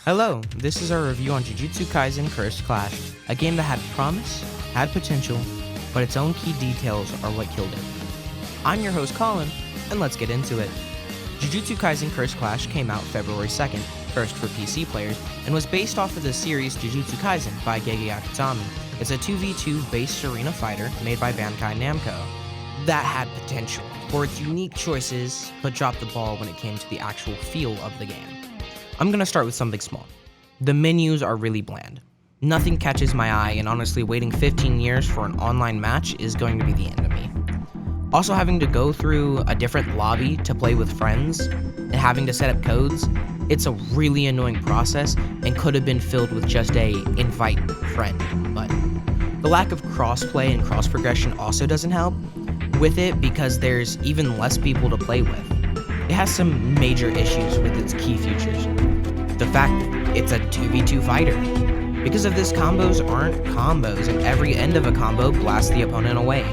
Hello, this is our review on Jujutsu Kaisen Cursed Clash, a game that had promise, had potential, but its own key details are what killed it. I'm your host Colin, and let's get into it. Jujutsu Kaisen Cursed Clash came out February 2nd, first for PC players, and was based off of the series Jujutsu Kaisen by Gege Akutami. It's a 2v2 based arena fighter made by Bandai Namco that had potential for its unique choices, but dropped the ball when it came to the actual feel of the game. I'm gonna start with something small. The menus are really bland. Nothing catches my eye, and honestly waiting 15 years for an online match is going to be the end of me. Also, having to go through a different lobby to play with friends and having to set up codes, it's a really annoying process and could have been filled with just a invite friend button. The lack of crossplay and cross progression also doesn't help with it because there's even less people to play with. It has some major issues with its key features. The fact it's a 2v2 fighter. Because of this, combos aren't combos, and every end of a combo blasts the opponent away.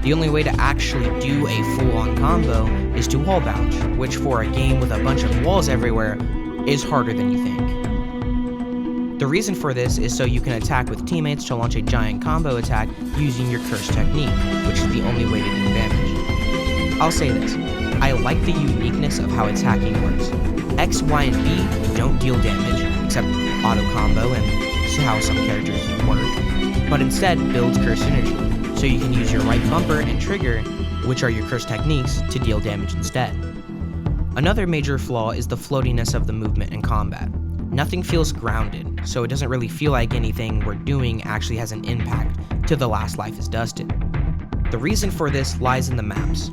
The only way to actually do a full-on combo is to wall bounce, which for a game with a bunch of walls everywhere is harder than you think. The reason for this is so you can attack with teammates to launch a giant combo attack using your curse technique, which is the only way to do damage. I'll say this. I like the uniqueness of how its hacking works. X, Y, and B don't deal damage, except auto combo and how some characters work, but instead builds curse synergy, so you can use your right bumper and trigger, which are your curse techniques, to deal damage instead. Another major flaw is the floatiness of the movement in combat. Nothing feels grounded, so it doesn't really feel like anything we're doing actually has an impact till the last life is dusted. The reason for this lies in the maps.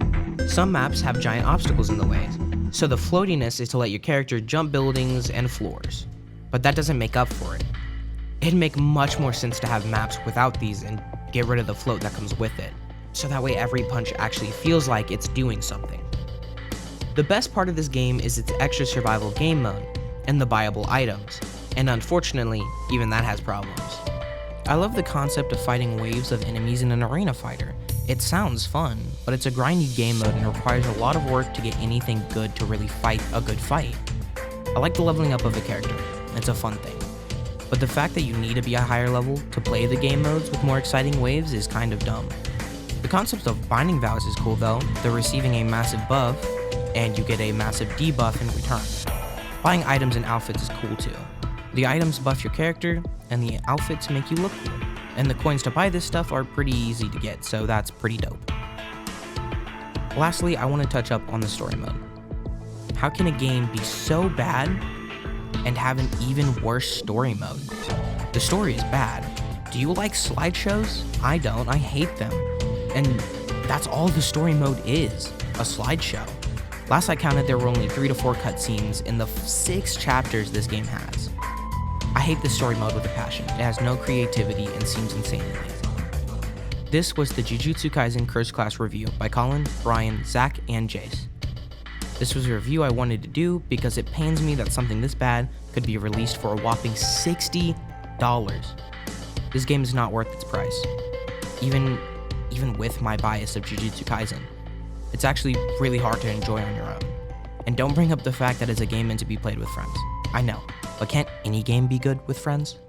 Some maps have giant obstacles in the way, so the floatiness is to let your character jump buildings and floors, but that doesn't make up for it. It'd make much more sense to have maps without these and get rid of the float that comes with it, so that way every punch actually feels like it's doing something. The best part of this game is its extra survival game mode and the buyable items, and unfortunately, even that has problems. I love the concept of fighting waves of enemies in an arena fighter. It sounds fun, but it's a grindy game mode and requires a lot of work to get anything good to really fight a good fight. I like the leveling up of the character, it's a fun thing. But the fact that you need to be a higher level to play the game modes with more exciting waves is kind of dumb. The concept of binding vows is cool though. They're receiving a massive buff, and you get a massive debuff in return. Buying items and outfits is cool too. The items buff your character, and the outfits make you look cool. And the coins to buy this stuff are pretty easy to get, so that's pretty dope. Lastly, I want to touch up on the story mode. How can a game be so bad and have an even worse story mode? The story is bad. Do you like slideshows? I don't, I hate them. And that's all the story mode is, a slideshow. Last I counted, there were only 3 to 4 cutscenes in the 6 chapters this game has. I hate the story mode with a passion. It has no creativity and seems insanely lazy. This was the Jujutsu Kaisen Cursed Clash review by Colin, Brian, Zach, and Jace. This was a review I wanted to do because it pains me that something this bad could be released for a whopping $60. This game is not worth its price, even with my bias of Jujutsu Kaisen. It's actually really hard to enjoy on your own. And don't bring up the fact that it's a game meant to be played with friends. I know, but can't any game be good with friends?